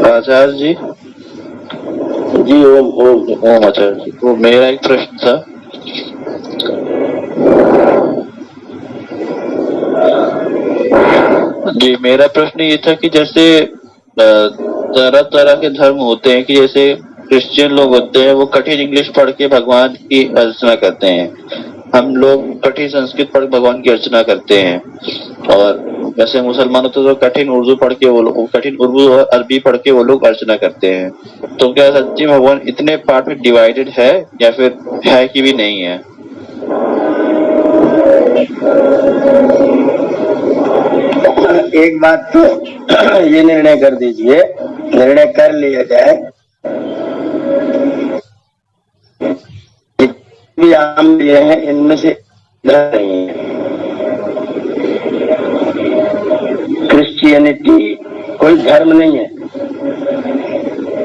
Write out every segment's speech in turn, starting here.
आचार्य जी। जी ओम ओम ओम आचार्य जी। तो मेरा एक प्रश्न था। जी, मेरा प्रश्न ये था कि जैसे तरह तरह के धर्म होते हैं कि जैसे क्रिश्चियन लोग होते हैं वो कठिन इंग्लिश पढ़ के भगवान की अर्चना करते हैं, हम लोग कठिन संस्कृत पढ़ भगवान की अर्चना करते हैं, और वैसे मुसलमान होते तो कठिन उर्दू पढ़ के वो लोग कठिन उर्दू और अरबी पढ़ के वो लोग अर्चना करते हैं। तो क्या सच्ची भगवान इतने पार्ट में डिवाइडेड है या फिर है कि भी नहीं है? एक बात तो ये निर्णय कर दीजिए, निर्णय कर लिया जाए, भी आम लिए हैं इनमें से नहीं है। क्रिश्चियनिटी कोई धर्म नहीं है,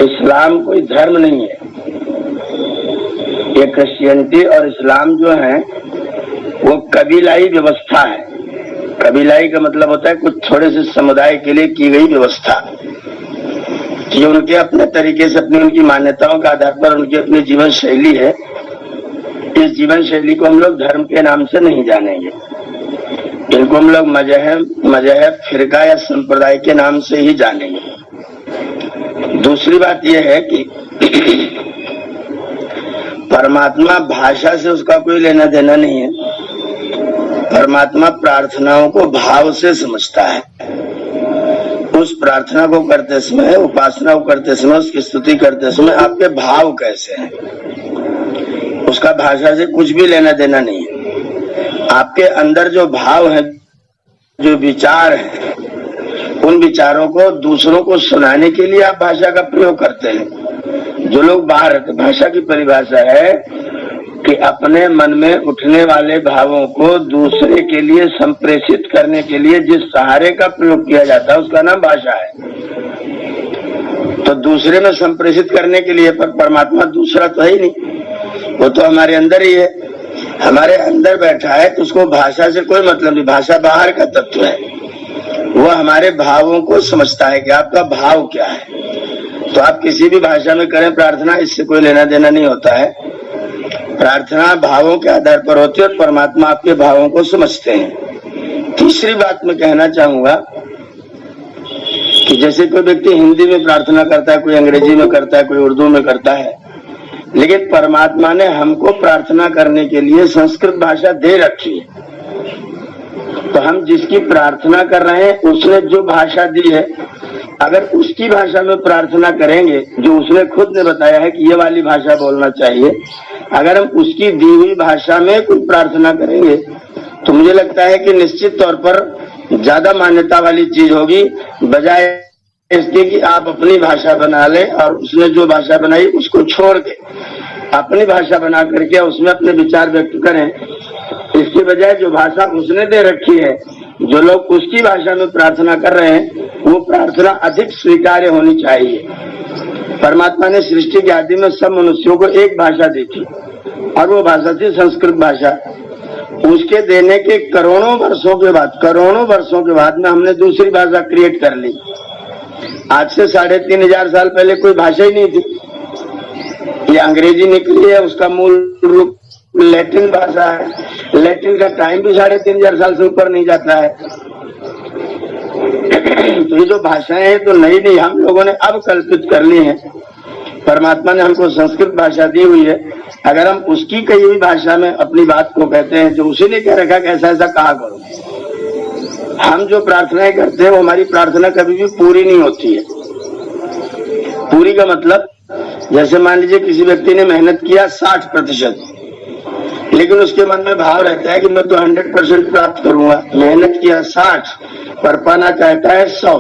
इस्लाम कोई धर्म नहीं है। ये क्रिश्चियनिटी और इस्लाम जो है वो कबीलाई व्यवस्था है। कबीलाई का मतलब होता है कुछ थोड़े से समुदाय के लिए की गई व्यवस्था, कि उनके अपने तरीके से अपनी उनकी मान्यताओं के आधार पर उनकी अपनी जीवन शैली है। इस जीवन शैली को हम लोग धर्म के नाम से नहीं जानेंगे, इनको हम लोग मजहब फिरका या संप्रदाय के नाम से ही जानेंगे। दूसरी बात यह है कि परमात्मा भाषा से उसका कोई लेना देना नहीं है। परमात्मा प्रार्थनाओं को भाव से समझता है। उस प्रार्थना को करते समय, उपासना को करते समय, उसकी स्तुति करते समय आपके भाव कैसे हैं, उसका भाषा से कुछ भी लेना देना नहीं है। आपके अंदर जो भाव है, जो विचार है, उन विचारों को दूसरों को सुनाने के लिए आप भाषा का प्रयोग करते हैं। जो लोग बाहर रहते, भाषा की परिभाषा है कि अपने मन में उठने वाले भावों को दूसरे के लिए संप्रेषित करने के लिए जिस सहारे का प्रयोग किया जाता है उसका नाम भाषा है। तो दूसरे में संप्रेषित करने के लिए, पर परमात्मा दूसरा तो है ही नहीं, वो तो हमारे अंदर ही है, हमारे अंदर बैठा है, तो उसको भाषा से कोई मतलब नहीं। भाषा बाहर का तत्व है, वो हमारे भावों को समझता है कि आपका भाव क्या है। तो आप किसी भी भाषा में करें प्रार्थना, इससे कोई लेना देना नहीं होता है। प्रार्थना भावों के आधार पर होती है और परमात्मा आपके भावों को समझते हैं। तीसरी बात मैं कहना चाहूंगा कि जैसे कोई व्यक्ति हिंदी में प्रार्थना करता है, कोई अंग्रेजी में करता है, कोई उर्दू में करता है, लेकिन परमात्मा ने हमको प्रार्थना करने के लिए संस्कृत भाषा दे रखी है। तो हम जिसकी प्रार्थना कर रहे हैं उसने जो भाषा दी है, अगर उसकी भाषा में प्रार्थना करेंगे, जो उसने खुद ने बताया है कि ये वाली भाषा बोलना चाहिए, अगर हम उसकी दी हुई भाषा में कोई प्रार्थना करेंगे तो मुझे लगता है कि निश्चित तौर पर ज्यादा मान्यता वाली चीज होगी, बजाय इसके कि आप अपनी भाषा बना लें और उसने जो भाषा बनाई उसको छोड़ के अपनी भाषा बना करके उसमें अपने विचार व्यक्त करें। इसके बजाय जो भाषा उसने दे रखी है, जो लोग उसकी भाषा में प्रार्थना कर रहे हैं, वो प्रार्थना अधिक स्वीकार्य होनी चाहिए। परमात्मा ने सृष्टि के आदि में सब मनुष्यों को एक भाषा दी थी और वो भाषा थी संस्कृत भाषा। उसके देने के करोड़ों वर्षों के बाद में हमने दूसरी भाषा क्रिएट कर ली। आज से 3500 साल पहले कोई भाषा ही नहीं थी। ये अंग्रेजी निकली है, उसका मूल रूप लैटिन भाषा है। लैटिन का टाइम भी 3500 साल से ऊपर नहीं जाता है। तो ये जो भाषाएं हैं तो नई नई हम लोगों ने अब कल्पित कर ली हैं। परमात्मा ने हमको संस्कृत भाषा दी हुई है, अगर हम उसकी कही हुई भाषा में अपनी बात को कहते हैं, जो उसी ने कह रखा कि ऐसा ऐसा कहा करो, हम जो प्रार्थनाएं करते हैं वो हमारी प्रार्थना कभी भी पूरी नहीं होती है। पूरी का मतलब, जैसे मान लीजिए किसी व्यक्ति ने मेहनत किया 60%, लेकिन उसके मन में भाव रहता है कि मैं तो 100% प्राप्त करूंगा। मेहनत किया 60 पर पाना चाहता है 100,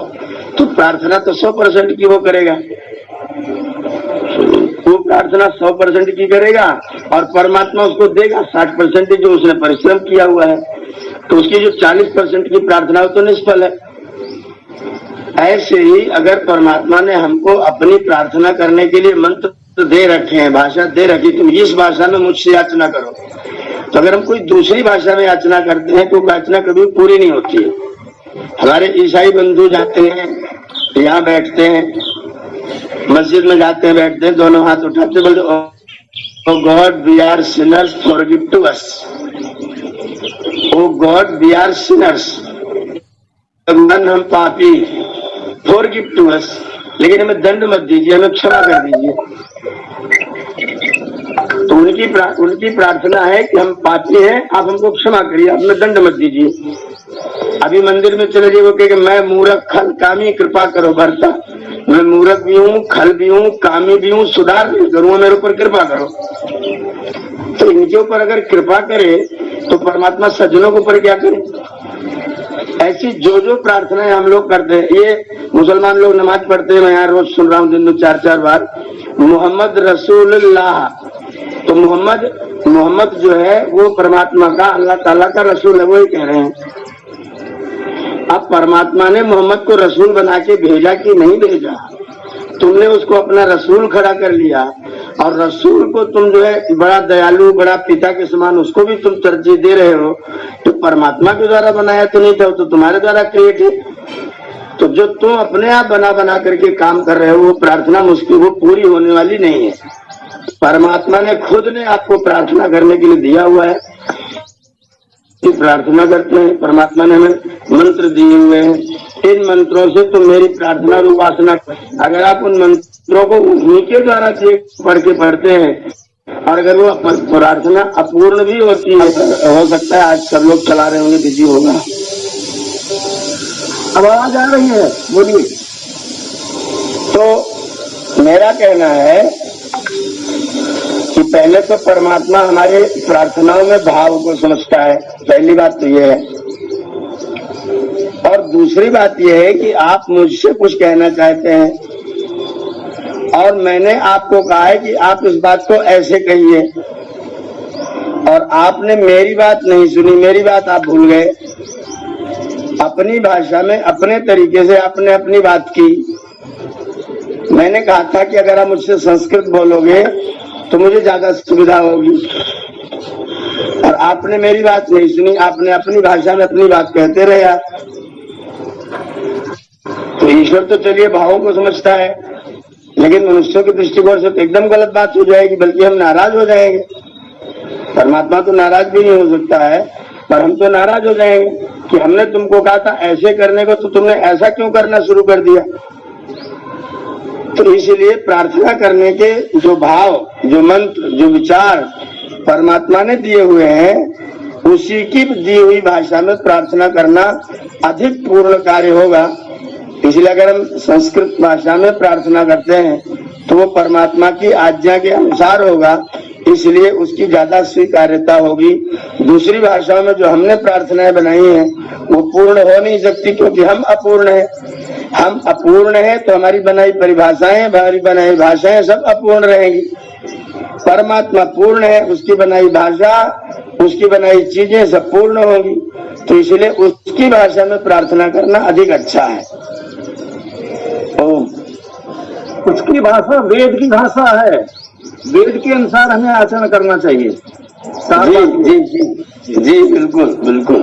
तो प्रार्थना तो 100% की वो करेगा। वो प्रार्थना 100% की करेगा और परमात्मा उसको देगा 60% जो उसने परिश्रम किया हुआ है। तो उसकी जो 40% की प्रार्थना हो तो निष्फल है। ऐसे ही अगर परमात्मा ने हमको अपनी प्रार्थना करने के लिए मंत्र दे रखे हैं, भाषा दे रखी, तुम इस भाषा में मुझसे याचना करो, तो अगर हम कोई दूसरी भाषा में याचना करते हैं तो याचना कभी पूरी नहीं होती है। हमारे ईसाई बंधु जाते हैं, यहाँ बैठते हैं, मस्जिद में जाते हैं, बैठते हैं, दोनों हाथ उठाते, बोलते oh God we are sinners, forgive to us. Oh God we are sinners, भगवान हम पापी, फॉरगिव टू अस, लेकिन हमें दंड मत दीजिए, हमें क्षमा कर दीजिए। तो उनकी प्रार्थना है कि हम पापी हैं, आप हमको क्षमा करिए, आप हमें दंड मत दीजिए। अभी मंदिर में चले जाइए, वो कहे मैं मूर्ख खल कामी कृपा करो भरता, मैं मूर्ख भी हूँ, खल भी हूँ, कामी भी हूँ, सुधार नहीं करूँ, मेरे ऊपर कृपा करो। तो इनके ऊपर अगर कृपा करे तो परमात्मा सज्जनों के ऊपर क्या करे? ऐसी जो जो प्रार्थनाएं हम लोग करते हैं, ये मुसलमान लोग नमाज पढ़ते हैं, मैं यहाँ रोज सुन रहा हूँ दिन में 4-4 बार मोहम्मद रसूलुल्लाह। तो मोहम्मद जो है वो परमात्मा का, अल्लाह ताला का रसूल है, वो ही कह रहे हैं। अब परमात्मा ने मोहम्मद को रसूल बना के भेजा कि नहीं भेजा? तुमने उसको अपना रसूल खड़ा कर लिया, और रसूल को तुम जो है बड़ा दयालु, बड़ा पिता के समान, उसको भी तुम तरजीह दे रहे हो। तो परमात्मा के द्वारा बनाया तो नहीं था, तो तुम्हारे द्वारा क्रिएट है। तो जो तुम अपने आप बना करके काम कर रहे हो, वो प्रार्थना मुश्किल, वो पूरी होने वाली नहीं है। परमात्मा ने खुद ने आपको प्रार्थना करने के लिए दिया हुआ है कि प्रार्थना करते हैं। परमात्मा ने हमें मंत्र दिए हुए हैं, इन मंत्रों से तुम मेरी प्रार्थना और उपासना, अगर आप उन मंत्रों को उन्हीं के द्वारा पढ़ के पढ़ते हैं, और अगर वो प्रार्थना अपूर्ण भी होती है, हो सकता है आज सब लोग चला रहे होंगे, बिजी होगा। अब आवाज आ रही है, बोलिए। तो मेरा कहना है कि पहले तो परमात्मा हमारे प्रार्थनाओं में भाव को समझता है, पहली बात तो यह है। और दूसरी बात यह है कि आप मुझसे कुछ कहना चाहते हैं, और मैंने आपको कहा है कि आप इस बात को ऐसे कहिए, और आपने मेरी बात नहीं सुनी, मेरी बात आप भूल गए। अपनी भाषा में अपने तरीके से आपने अपनी बात की। मैंने कहा था कि अगर आप मुझसे संस्कृत बोलोगे तो मुझे ज्यादा सुविधा होगी, और आपने मेरी बात नहीं सुनी, आपने अपनी भाषा में अपनी बात कहते रहे आप। तो ईश्वर तो चलिए भावों को समझता है, लेकिन मनुष्यों के दृष्टिकोण से तो एकदम गलत बात हो जाएगी, बल्कि हम नाराज हो जाएंगे। परमात्मा तो नाराज भी नहीं हो सकता है, पर हम तो नाराज हो जाएंगे कि हमने तुमको कहा था ऐसे करने को, तो तुमने ऐसा क्यों करना शुरू कर दिया। तो इसलिए प्रार्थना करने के जो भाव, जो मंत्र, जो विचार परमात्मा ने दिए हुए हैं, उसी की दी हुई भाषा में प्रार्थना करना अधिक पूर्ण कार्य होगा। इसलिए अगर हम संस्कृत भाषा में प्रार्थना करते हैं तो वो परमात्मा की आज्ञा के अनुसार होगा, इसलिए उसकी ज्यादा स्वीकार्यता होगी। दूसरी भाषाओं में जो हमने प्रार्थनाएं बनाई हैं वो पूर्ण हो नहीं सकती, क्योंकि हम अपूर्ण हैं। हम अपूर्ण हैं तो हमारी बनाई परिभाषाएं, हमारी बनाई भाषाएं सब अपूर्ण रहेंगी। परमात्मा पूर्ण है, उसकी बनाई भाषा, उसकी बनाई चीजें सब पूर्ण होंगी। तो इसलिए उसकी भाषा में प्रार्थना करना अधिक अच्छा है। ओम। उसकी भाषा वेद की भाषा है, वेद के अनुसार हमें आचरण करना चाहिए। जी जी जी जी बिल्कुल बिल्कुल,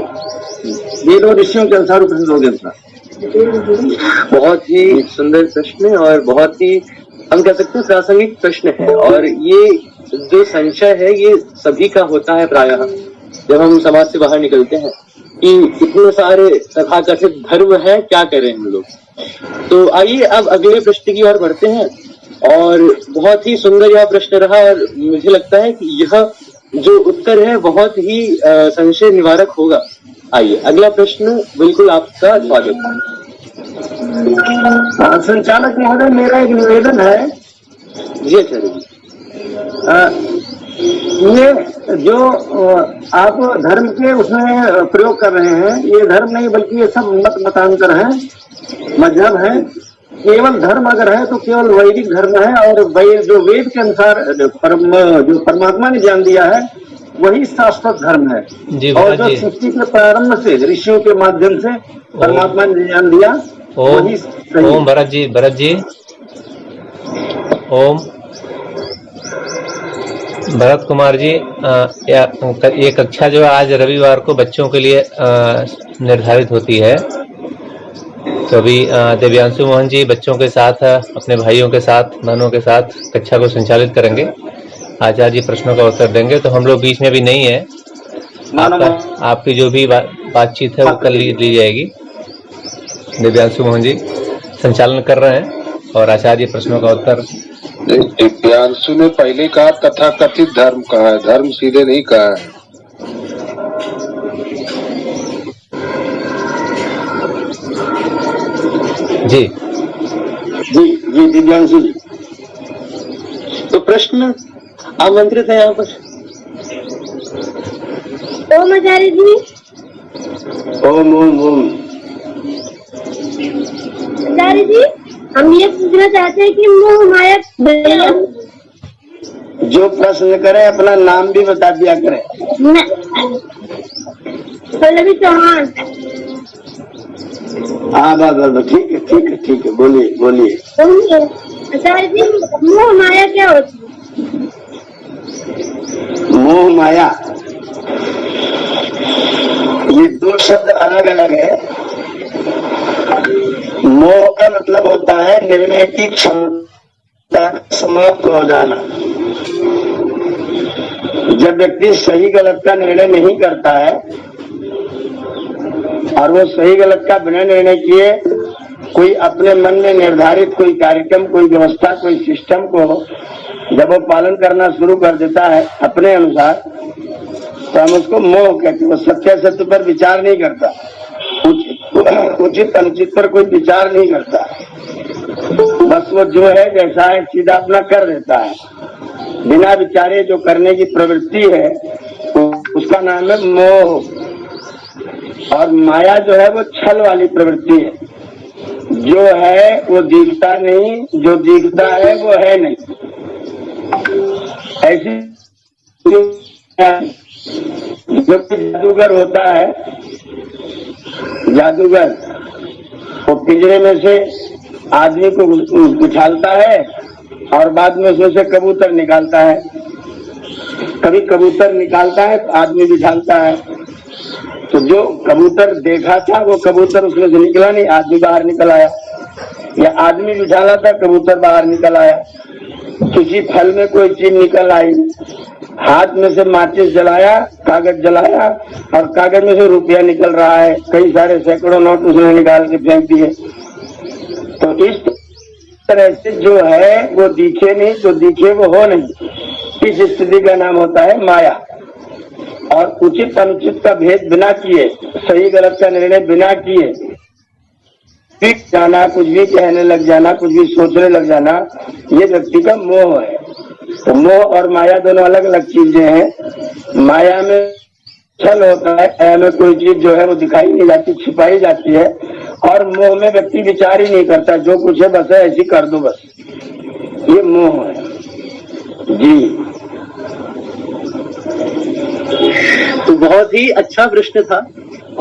वेद और ऋषियों के अनुसार, उपनिषदों के अनुसार। बहुत ही सुंदर प्रश्न है, और बहुत ही हम कह सकते हैं प्रासंगिक प्रश्न है। और ये जो संशय है ये सभी का होता है प्रायः, जब हम समाज से बाहर निकलते हैं, कि इतने सारे तथाकथित धर्म है, क्या करें हम लोग। तो आइए अब अगले प्रश्न की ओर बढ़ते हैं, और बहुत ही सुंदर यह प्रश्न रहा, और मुझे लगता है कि यह जो उत्तर है बहुत ही संशय निवारक होगा। आइए अगला प्रश्न, बिल्कुल आपका स्वागत है। संचालक महोदय, मेरा एक निवेदन है। जी आचार्य जी। ये जो आप धर्म के उसमें प्रयोग कर रहे हैं, ये धर्म नहीं बल्कि ये सब मतांतर है, मजहब है। केवल धर्म अगर है तो केवल वैदिक धर्म है, और जो वेद के अनुसार जो परमात्मा ने ज्ञान दिया है वही शाश्वत धर्म है। और जो सृष्टि के प्रारंभ से ऋषियों के माध्यम से परमात्मा ने ज्ञान दिया वही सही। ओम भरत जी ओम भरत कुमार जी, ये कक्षा जो आज रविवार को बच्चों के लिए निर्धारित होती है, तो अभी दिव्यांशु मोहन जी बच्चों के साथ अपने भाइयों के साथ बहनों के साथ कक्षा को संचालित करेंगे। आचार्य जी प्रश्नों का उत्तर देंगे, तो हम लोग बीच में भी नहीं है। आपकी जो भी बातचीत है वो कर ली जाएगी। दिव्यांशु मोहन जी संचालन कर रहे हैं और आचार्य प्रश्नों का उत्तर। दिव्यांशु ने पहले कहा तथाकथित धर्म कहा है, धर्म सीधे नहीं कहा है। जी जी दिव्यांशु जी। तो प्रश्न आमंत्रित है यहाँ पर। ओम आचार्य जी। ओम ओम ओम। आचार्य जी, हम ये पूछना चाहते हैं कि मोह माया जो प्रश्न करे अपना नाम भी बता दिया करे। पल्लवी चौहान। हाँ बस ठीक है बोलिए। आचार्य जी, मोह माया क्या होती है? मोह माया ये दो शब्द अलग अलग है। मोह का मतलब होता है निर्णय की क्षमता समाप्त हो जाना। जब व्यक्ति सही गलत का निर्णय नहीं करता है और वो सही गलत का बिना निर्णय किए कोई अपने मन में निर्धारित कोई कार्यक्रम, कोई व्यवस्था, कोई सिस्टम को जब वो पालन करना शुरू कर देता है अपने अनुसार, तो हम उसको मोह कहते हैं। वो सत्य सत्य पर विचार नहीं करता, उचित अनुचित पर कोई विचार नहीं करता, बस वो जो है जैसा है सीधा अपना कर देता है बिना विचारे। जो करने की प्रवृत्ति है उसका नाम है मोह। और माया जो है वो छल वाली प्रवृत्ति है। जो है वो दिखता नहीं, जो दिखता है वो है नहीं। ऐसी जो जादूगर होता है, जादूगर वो पिंजरे में से आदमी को उछालता है और बाद में उसमें से कबूतर निकालता है। कभी कबूतर निकालता है तो आदमी बिछालता है। तो जो कबूतर देखा था वो कबूतर उसमें से निकला नहीं, आदमी बाहर निकल आया। या आदमी बिछाला था, कबूतर बाहर निकल आया। किसी फल में कोई चीज निकल आई, हाथ में से माचिस जलाया, कागज जलाया और कागज में से रुपया निकल रहा है। कई सारे सैकड़ों नोट उसने निकाल के फेंक दिए। तो इस तरह से जो है वो दिखे नहीं, जो दिखे वो हो नहीं। इस स्थिति का नाम होता है माया। और उचित अनुचित का भेद बिना किए, सही गलत का निर्णय बिना किए जाना, कुछ भी कहने लग जाना, कुछ भी सोचने लग जाना, ये व्यक्ति का मोह है। तो मोह और माया दोनों अलग अलग चीजें हैं। माया में छल होता है, माया में कोई चीज जो है वो दिखाई नहीं जाती, छिपाई जाती है। और मोह में व्यक्ति विचार ही नहीं करता, जो कुछ है बस है ऐसी कर दो बस, ये मोह है जी। तो बहुत ही अच्छा प्रश्न था।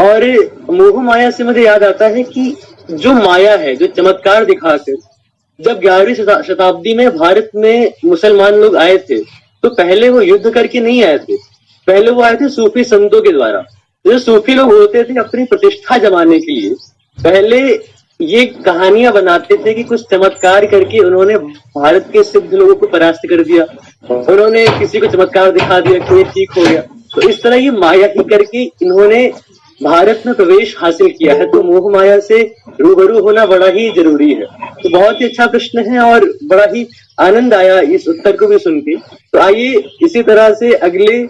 और मोह माया से मुझे याद आता है कि जो माया है, जो चमत्कार दिखाकर जब 11वीं शताब्दी में भारत में मुसलमान लोग आए थे, तो पहले वो युद्ध करके नहीं आए थे, पहले वो आए थे सूफी संतों के द्वारा। जो सूफी लोग होते थे अपनी प्रतिष्ठा जमाने के लिए पहले ये कहानियां बनाते थे कि कुछ चमत्कार करके उन्होंने भारत के सिद्ध लोगों को परास्त कर दिया, उन्होंने किसी को चमत्कार दिखा दिया कि ये ठीक हो गया। तो इस तरह ये माया ही करके इन्होंने भारत में प्रवेश हासिल किया है। तो मोह माया से रूबरू होना बड़ा ही जरूरी है। तो बहुत ही अच्छा प्रश्न है और बड़ा ही आनंद आया इस उत्तर को भी सुन के। तो आइए इसी तरह से अगले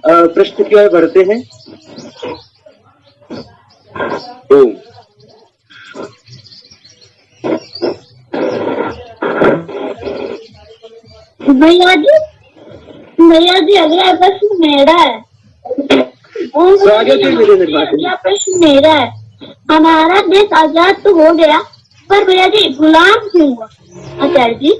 प्रश्न की ओर बढ़ते हैं। भैया जी अगला प्रश्न मेरा है। अगला प्रश्न मेरा है। हमारा देश आजाद तो हो गया, पर भैया जी गुलाम क्यों हुआ? आचार्य जी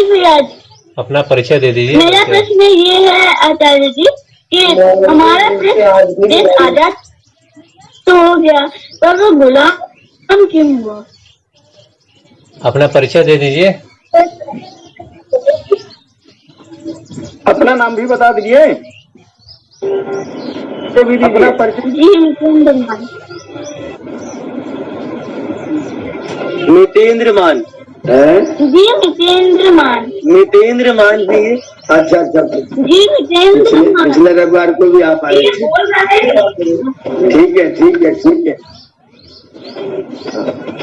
भैया जी अपना परिचय दे दीजिए। मेरा प्रश्न ये है आचार्य जी कि हमारा देश आजाद तो हो गया, पर वो गुलाम क्यों हुआ? अपना परिचय दे दीजिए। अपना नाम भी बता दीजिए। भी अपना परिचय। जी मितेंद्र मान। मितेंद्र मान है? जी मितेंद्र मान। मितेंद्र मान जी। अच्छा अच्छा, जी मितेंद्र मान। पिछले रविवार को भी आप आए थे। ठीक है ठीक है ठीक है।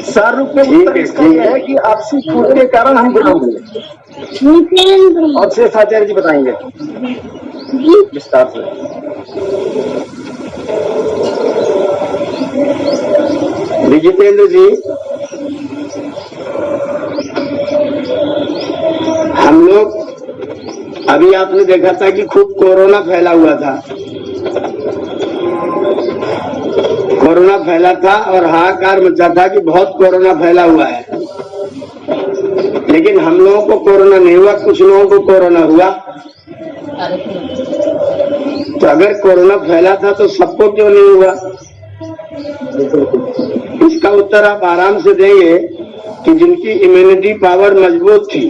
सार रूप में उत्तर इसका यह है कि आपसी फूट के कारण हम गुलाम हुए। मितेंद्र मान। और शेषाचार्य जी बताएंगे जी विस्तार से। विजितेंद्र जी, हम लोग अभी आपने देखा था कि खूब कोरोना फैला हुआ था। कोरोना फैला था और हाहाकार मचा था कि बहुत कोरोना फैला हुआ है, लेकिन हम लोगों को कोरोना नहीं हुआ, कुछ लोगों को कोरोना हुआ। तो अगर कोरोना फैला था तो सबको क्यों नहीं हुआ? इसका उत्तर आप आराम से देंगे कि जिनकी इम्यूनिटी पावर मजबूत थी,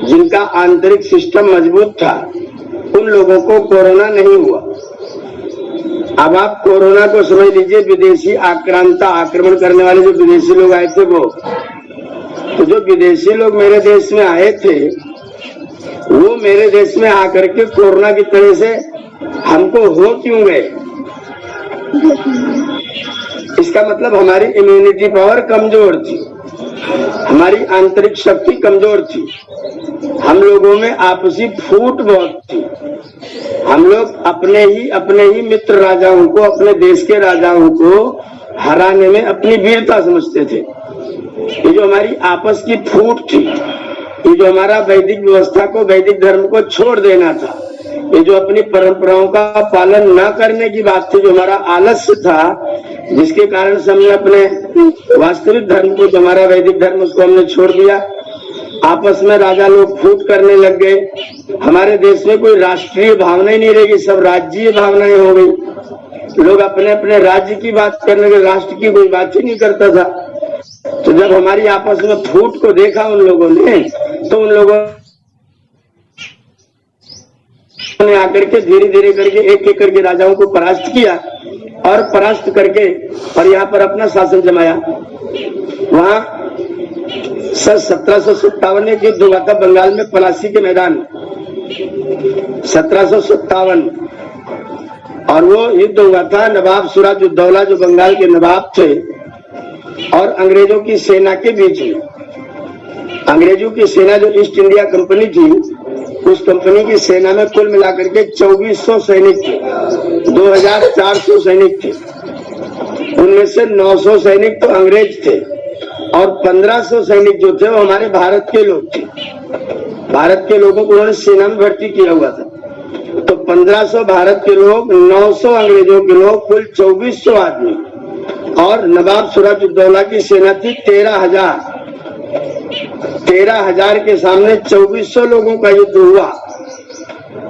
जिनका आंतरिक सिस्टम मजबूत था, उन लोगों को कोरोना नहीं हुआ। अब आप कोरोना को समझ लीजिए विदेशी आक्रांता, आक्रमण करने वाले जो विदेशी लोग आए थे वो। तो जो विदेशी लोग मेरे देश में आए थे वो मेरे देश में आकर के कोरोना की तरह से हमको हो क्यों गए? इसका मतलब हमारी इम्यूनिटी पावर कमजोर थी, हमारी आंतरिक शक्ति कमजोर थी, हम लोगों में आपसी फूट बहुत थी। हम लोग अपने ही मित्र राजाओं को, अपने देश के राजाओं को हराने में अपनी वीरता समझते थे। ये जो हमारी आपस की फूट थी, ये जो हमारा वैदिक व्यवस्था को, वैदिक धर्म को छोड़ देना था, ये जो अपनी परंपराओं का पालन न करने की बात थी, जो हमारा आलस्य था, जिसके कारण से हमने अपने वास्तविक धर्म को, जो हमारा वैदिक धर्म, उसको हमने छोड़ दिया। आपस में राजा लोग फूट करने लग गए। हमारे देश में कोई राष्ट्रीय भावना ही नहीं रहेगी, सब राज्यीय भावनाएं हो गई। लोग अपने अपने राज्य की बात करने लगे, राष्ट्र की कोई बात ही नहीं करता था। तो जब हमारी आपस में फूट को देखा उन लोगों ने, तो उन लोगों ने आकर के धीरे धीरे करके एक एक करके राजाओं को परास्त किया और परास्त करके और यहाँ पर अपना शासन जमाया। वहां 1757 में युद्ध हुआ था बंगाल में, पलासी के मैदान में 1757, और वो युद्ध हुआ था नवाब सिराजुद्दौला जो बंगाल के नवाब थे और अंग्रेजों की सेना के बीच में। अंग्रेजों की सेना जो ईस्ट इंडिया कंपनी थी, उस कंपनी की सेना में कुल मिलाकर के 2400 सैनिक थे, 2400 सैनिक थे। उनमें से 900 सैनिक तो अंग्रेज थे और 1500 सैनिक जो थे वो हमारे भारत के लोग थे। भारत के लोगों को उन्होंने सेना में भर्ती किया हुआ था। तो 1500 भारत के लोग, 900 अंग्रेजों के लोग, कुल 2400 आदमी। और नवाब सिराजुद्दौला की सेना थी 13,000। 13,000 के सामने 2400 लोगों का युद्ध हुआ।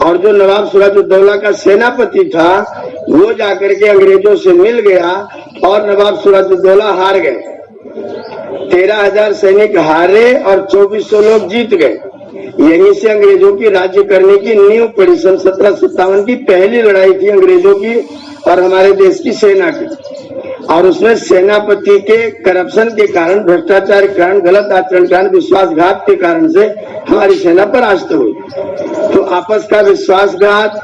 और जो नवाब सिराजुद्दौला का सेनापति था वो जाकर के अंग्रेजों से मिल गया और नवाब सिराजुद्दौला हार गए। 13,000 सैनिक हारे और 2400 लोग जीत गए। यहीं से अंग्रेजों की राज्य करने की नींव पड़ी। सन 1757 की पहली लड़ाई थी अंग्रेजों की और हमारे देश की सेना की। और उसमें सेनापति के करप्शन के कारण, भ्रष्टाचार के कारण, गलत आचरण के कारण, विश्वासघात के कारण से हमारी सेना परास्त हुई। तो आपस का विश्वासघात,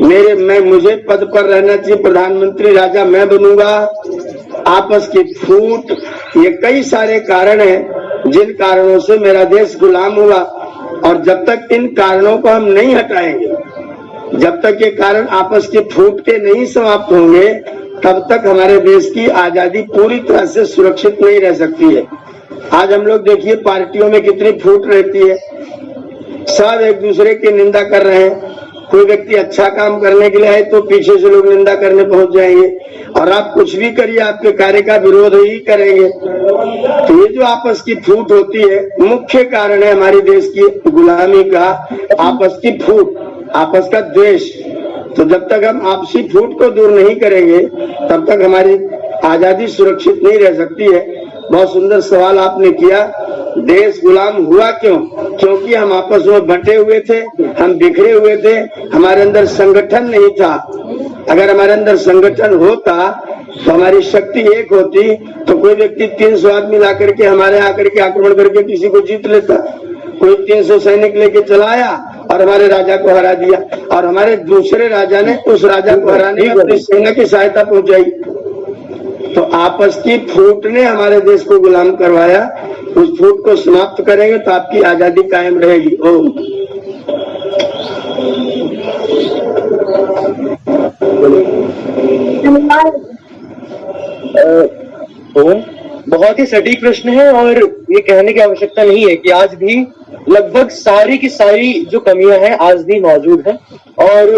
मुझे पद पर रहना चाहिए, प्रधानमंत्री राजा मैं बनूंगा, आपस की फूट, ये कई सारे कारण हैं जिन कारणों से मेरा देश गुलाम हुआ। और जब तक इन कारणों को हम नहीं हटाएंगे, जब तक ये कारण आपस की फूट के नहीं समाप्त होंगे, तब तक हमारे देश की आजादी पूरी तरह से सुरक्षित नहीं रह सकती है। आज हम लोग देखिए पार्टियों में कितनी फूट रहती है, सब एक दूसरे की निंदा कर रहे हैं। कोई व्यक्ति अच्छा काम करने के लिए है तो पीछे से लोग निंदा करने पहुंच जाएंगे और आप कुछ भी करिए आपके कार्य का विरोध ही करेंगे। तो ये जो आपस की फूट होती है, मुख्य कारण है हमारी देश की गुलामी का, आपस की फूट, आपस का द्वेष। तो जब तक हम आपसी फूट को दूर नहीं करेंगे तब तक हमारी आजादी सुरक्षित नहीं रह सकती है। बहुत सुंदर सवाल आपने किया देश गुलाम हुआ क्यों? क्योंकि हम आपस में बंटे हुए थे, हम बिखरे हुए थे, हमारे अंदर संगठन नहीं था। अगर हमारे अंदर संगठन होता तो हमारी शक्ति एक होती तो कोई व्यक्ति 300 आदमी ला करके हमारे आकर के आक्रमण करके किसी को जीत लेता। कोई 300 सैनिक लेके चला आया और हमारे राजा को हरा दिया, और हमारे दूसरे राजा ने उस राजा को हराने में अपनी सेना की सहायता पहुंचाई। तो आपस की फूट ने हमारे देश को गुलाम करवाया। उस फूट को समाप्त करेंगे तो आपकी आजादी कायम रहेगी। ओम। बहुत ही सटीक प्रश्न है, और ये कहने की आवश्यकता नहीं है कि आज भी लगभग सारी की सारी जो कमियां हैं आज भी मौजूद है, और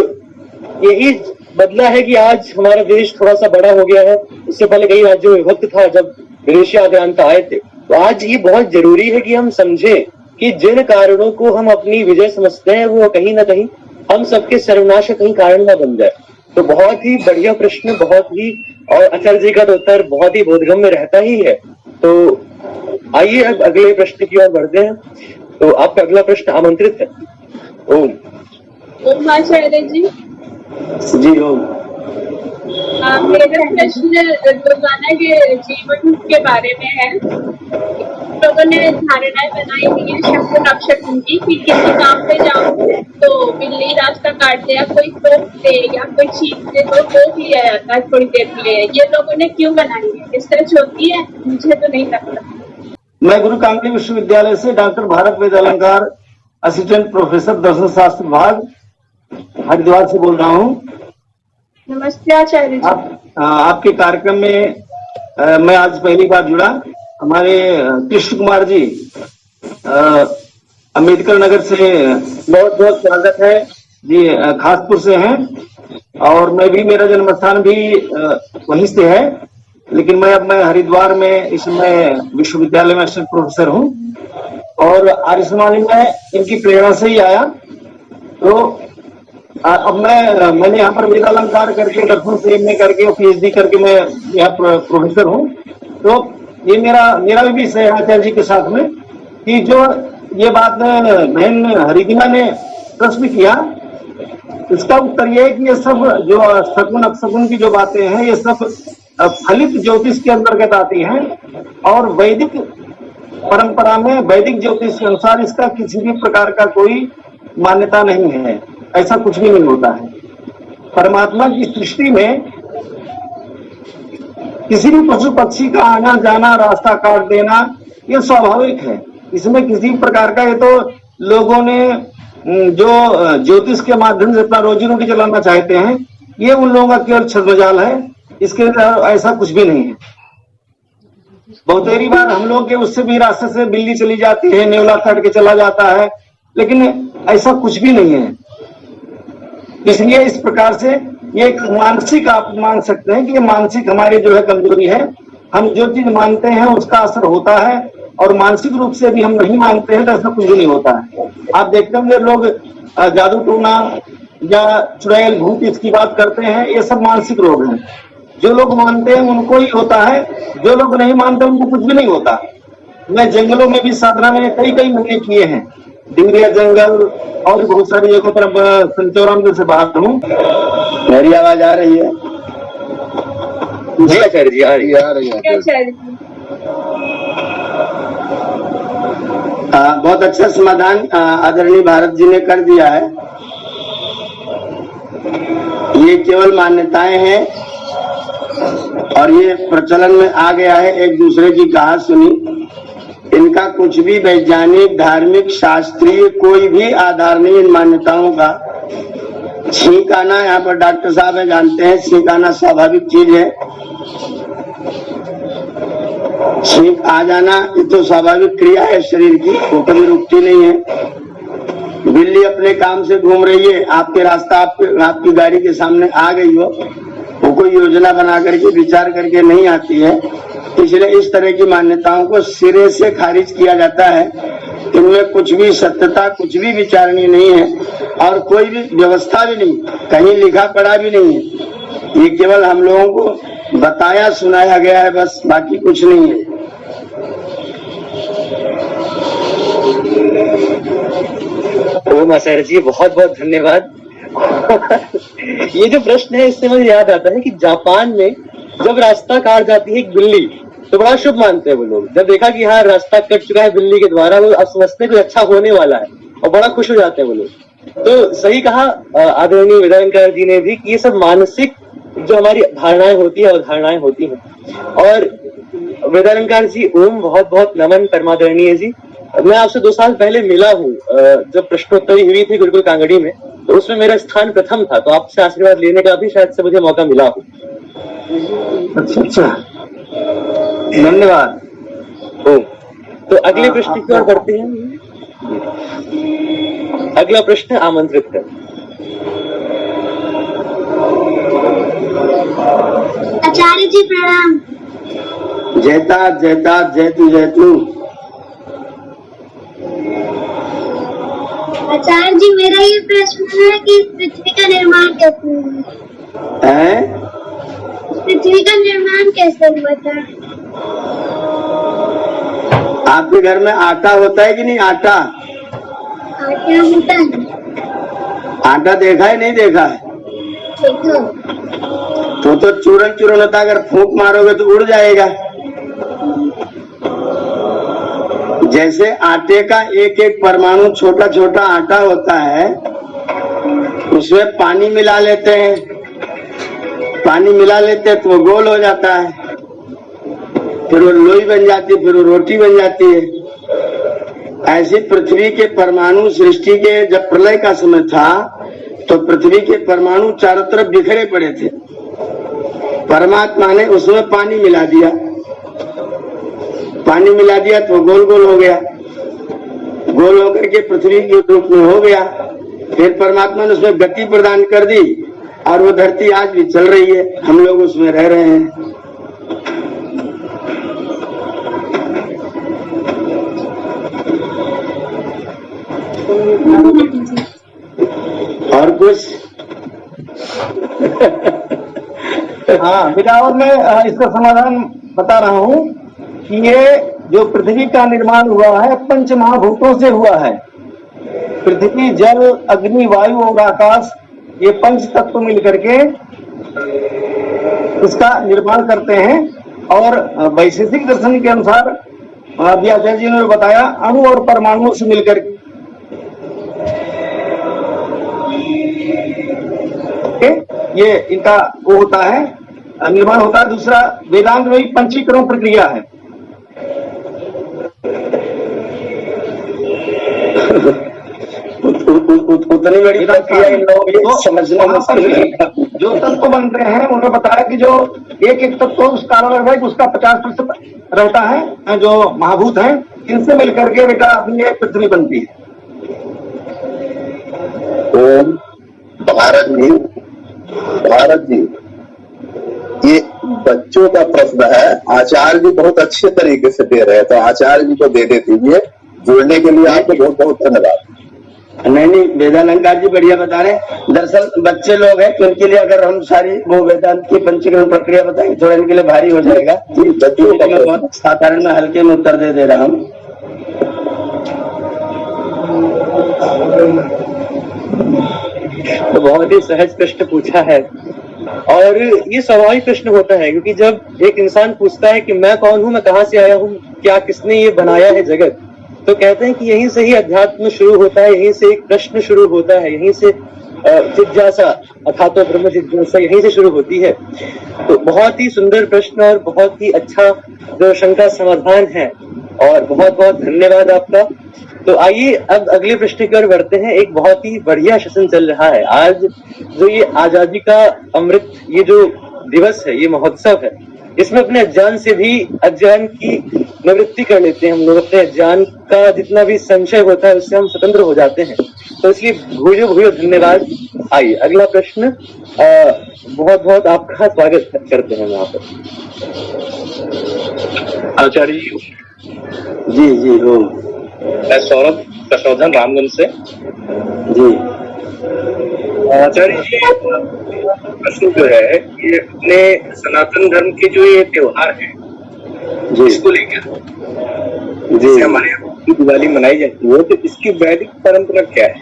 यही बदला है कि आज हमारा देश थोड़ा सा बड़ा हो गया है। इससे पहले कई राज्यों में विभक्त था जब विदेशी आक्रांता आए थे। तो आज ये बहुत जरूरी है कि हम समझें कि जिन कारणों को हम अपनी विजय समझते हैं वो कहीं ना कहीं हम सबके सर्वनाश का कहीं कारण ना बन जाए। तो बहुत ही बढ़िया प्रश्न, बहुत ही, और आचार्य जी का तो उत्तर बहुत ही बोधगम्य रहता ही है। तो आइए अब अगले प्रश्न की ओर बढ़ते हैं। तो आपका अगला प्रश्न आमंत्रित है। ओम आचार्य जी। जी ओम। मेरा प्रश्न रोजाना के जीवन के बारे में है। लोगों ने धारणाएं बनाई हुई है शकुन अपशकुन की कि किसी काम पे जाओ तो बिल्ली रास्ता काट दे या कोई टोक दे या कोई छींक दे तो टोक लिया जाता है थोड़ी देर के लिए। ये लोगों ने क्यों बनाई है? इस तरह होती है? मुझे तो नहीं लगता। मैं गुरु कामदेव विश्वविद्यालय से डॉक्टर भारत वेद अलंकार, असिस्टेंट प्रोफेसर दर्शन शास्त्र विभाग, हरिद्वार से बोल रहा हूँ। नमस्ते आचार्य जी। आपके कार्यक्रम में मैं आज पहली बार जुड़ा। हमारे कृष्ण कुमार जी अम्बेडकर नगर से बहुत बहुत स्वागत है जी, खासपुर से हैं, और मैं भी, मेरा जन्म स्थान भी वहीं से है, लेकिन मैं हरिद्वार में इस समय विश्वविद्यालय में असिस्टेंट प्रोफेसर हूँ, और आर्य समाज में इनकी प्रेरणा से ही आया। तो अब मैंने यहाँ पर वेद अलंकार करके, दर्शन से MA करके और PhD करके मैं यहाँ प्रोफेसर हूँ। तो ये मेरा भी विषय है आचार्य जी के साथ में, कि जो ये बात बहन हरिदिमा ने प्रश्न किया, इसका उत्तर ये है कि ये सब जो शकुन अपशकुन की जो बातें हैं ये सब फलित ज्योतिष के अंतर्गत आती हैं, और वैदिक परंपरा में वैदिक ज्योतिष के अनुसार इसका किसी भी प्रकार का कोई मान्यता नहीं है। ऐसा कुछ भी नहीं होता है। परमात्मा की सृष्टि में किसी भी पशु पक्षी का आना जाना, रास्ता काट देना, ये स्वाभाविक है। इसमें किसी प्रकार का, ये तो लोगों ने जो ज्योतिष के माध्यम से अपना रोजी रोटी चलाना चाहते हैं, ये उन लोगों का केवल छद्मजाल है। इसके अंदर ऐसा कुछ भी नहीं है। बहुतेरी बार हम लोग के उससे भी रास्ते से बिल्ली चली जाती है, नेवला काट के चला जाता है, लेकिन ऐसा कुछ भी नहीं है। इसलिए इस प्रकार से ये एक मानसिक, आप मान सकते हैं कि ये मानसिक हमारी जो है कमजोरी है। हम जो चीज मानते हैं उसका असर होता है, और मानसिक रूप से भी हम नहीं मानते हैं तो ऐसा कुछ भी नहीं होता है। आप देखते होंगे लोग जादू टोना या चुड़ैल भूत इसकी बात करते हैं, ये सब मानसिक रोग हैं। जो लोग मानते हैं उनको ही होता है, जो लोग नहीं मानते उनको कुछ भी नहीं होता। मैं जंगलों में भी साधना में कई महीने किए हैं, डिंगरिया जंगल और बहुत सारी जगहों पर, संचौराम से बात हूँ। मेरी आवाज आ रही है? जी आचार्य जी, आ रही आचार्य जी। बहुत अच्छा समाधान आदरणीय भारत जी ने कर दिया है। ये केवल मान्यताएं हैं और ये प्रचलन में आ गया है, एक दूसरे की कहा सुनी। इनका कुछ भी वैज्ञानिक, धार्मिक, शास्त्रीय कोई भी आधार नहीं इन मान्यताओं का। छींक आना, यहाँ पर डॉक्टर साहब है जानते हैं, छींक आना स्वाभाविक चीज है। छींक आ जाना ये तो स्वाभाविक क्रिया है शरीर की, वो कभी रुकती नहीं है। बिल्ली अपने काम से घूम रही है, आपके रास्ता आपकी गाड़ी के सामने आ गई हो, वो कोई योजना बना करके विचार करके नहीं आती है। इसलिए इस तरह की मान्यताओं को सिरे से खारिज किया जाता है। इनमें कुछ भी सत्यता, कुछ भी विचारणीय नहीं है और कोई भी व्यवस्था भी नहीं, कहीं लिखा पढ़ा भी नहीं है। ये केवल हम लोगों को बताया सुनाया गया है, बस, बाकी कुछ नहीं है। ओम आचार्य जी, बहुत बहुत धन्यवाद। ये जो प्रश्न है इससे मुझे याद आता है कि जापान में जब रास्ता काट जाती है एक बिल्ली तो बड़ा शुभ मानते हैं वो लोग। जब देखा कि हाँ रास्ता कट चुका है बिल्ली के द्वारा, वो अब समझते हैं कुछ अच्छा होने वाला है और बड़ा खुश हो जाते हैं वो लोग। तो सही कहा आदरणीय वेदांकर जी ने भी कि ये सब मानसिक जो हमारी धारणाएं होती है अवधारणाएं होती हैं। और वेदांकर जी ओम बहुत बहुत नमन परमादरणीय जी। मैं आपसे 2 साल पहले मिला हूँ जब प्रश्नोत्तरी हुई थी गुरुकुल कांगड़ी में, तो उसमें मेरा स्थान प्रथम था, तो आपसे आशीर्वाद लेने का भी शायद से मुझे मौका मिला हो। अच्छा, धन्यवाद। तो अगले प्रश्न की ओर बढ़ते हैं। अगला प्रश्न आमंत्रित कर। आचार्य जी प्रणाम। जयता जयता जयतु जयतु। आचार्य जी मेरा ये प्रश्न है कि पृथ्वी का निर्माण कैसे हुआ है? पृथ्वी का निर्माण कैसे हुआ था? आपके घर में आटा होता है कि नहीं? आटा आटा होता है। आटा देखा है नहीं देखा है? देखो तो चूरन चूरन होता है, अगर फूंक मारोगे तो उड़ जाएगा। जैसे आटे का एक एक परमाणु छोटा छोटा आटा होता है, उसमें पानी मिला लेते हैं, पानी मिला लेते हैं तो वो गोल हो जाता है, फिर वो लोई बन जाती है, फिर वो रोटी बन जाती है। ऐसी पृथ्वी के परमाणु सृष्टि के जब प्रलय का समय था तो पृथ्वी के परमाणु चारों तरफ बिखरे पड़े थे। परमात्मा ने उसमें पानी मिला दिया, पानी मिला दिया तो गोल गोल हो गया, गोल होकर के पृथ्वी के रूप में हो गया। फिर परमात्मा ने उसमें गति प्रदान कर दी और वो धरती आज भी चल रही है, हम लोग उसमें रह रहे हैं। और कुछ? हाँ बेटा, और मैं इसका समाधान बता रहा हूँ कि ये जो पृथ्वी का निर्माण हुआ है 5 महाभूतों से हुआ है। पृथ्वी, जल, अग्नि, वायु और आकाश, ये 5 तत्व मिलकर के इसका निर्माण करते हैं। और वैशेषिक दर्शन के अनुसार आचार्य जी ने बताया अणु और परमाणु से मिलकर ये इनका वो होता है, निर्माण होता है। दूसरा, वेदांत में भी पंचीकरण प्रक्रिया है। उतनी बड़ी प्रक्रिया इन लोगों को समझना मुश्किल है। जो तत्व बन रहे हैं उन्होंने बताया कि जो एक एक तत्व उसका अलग है, उसका 50% रहता है, जो महाभूत हैं इनसे मिलकर के बेटा अपनी एक पृथ्वी बनती है। ओम भारत जी, ये बच्चों का प्रश्न है, आचार्य जी बहुत अच्छे तरीके से दे रहे हैं, तो आचार्य जी को दे दीजिए। जुड़ने के लिए आपको बहुत बहुत धन्यवाद। नहीं, वेदालंकार जी बढ़िया बता रहे। दरअसल बच्चे लोग हैं तो उनके लिए अगर हम सारी वो वेदांत की पंचीकरण प्रक्रिया बताएंगे थोड़ा इनके लिए भारी हो जाएगा। बहुत साधारण में हल्के में उत्तर दे रहा हूँ। तो बहुत ही सहज प्रश्न पूछा है और ये स्वाभाविक प्रश्न होता है, क्योंकि जब एक इंसान पूछता है कि मैं कौन हूँ, मैं कहाँ से आया हूँ, क्या किसने ये बनाया है जगत, तो कहते हैं कि यहीं से ही अध्यात्म शुरू होता है, यहीं से एक प्रश्न शुरू होता है, यहीं से जिज्ञासा अथातो ब्रह्म जिज्ञासा यहीं से शुरू होती है। तो बहुत ही सुंदर प्रश्न और बहुत ही अच्छा जो शंका समाधान है और बहुत बहुत धन्यवाद आपका। तो आइए अब अगले प्रश्न की ओर बढ़ते हैं। एक बहुत ही बढ़िया सेशन चल रहा है आज, जो ये आजादी का अमृत, ये जो दिवस है, ये महोत्सव है, इसमें अपने अज्ञान से भी अज्ञान की निवृत्ति कर लेते हैं हम लोग। अपने अज्ञान का जितना भी संशय होता है उससे हम स्वतंत्र हो जाते हैं, तो इसलिए भूयो भूयो धन्यवाद। आइए अगला प्रश्न, बहुत बहुत आपका स्वागत करते हैं यहाँ पर। आचार्य जी हो। मैं सौरभ प्रशोधन रामगंज से। जी आचार्य जी, प्रश्न जो है ये अपने सनातन धर्म के जो ये त्योहार है इसको लेकर, जी हमारे की दिवाली मनाई जाती है, तो इसकी वैदिक परंपरा क्या है?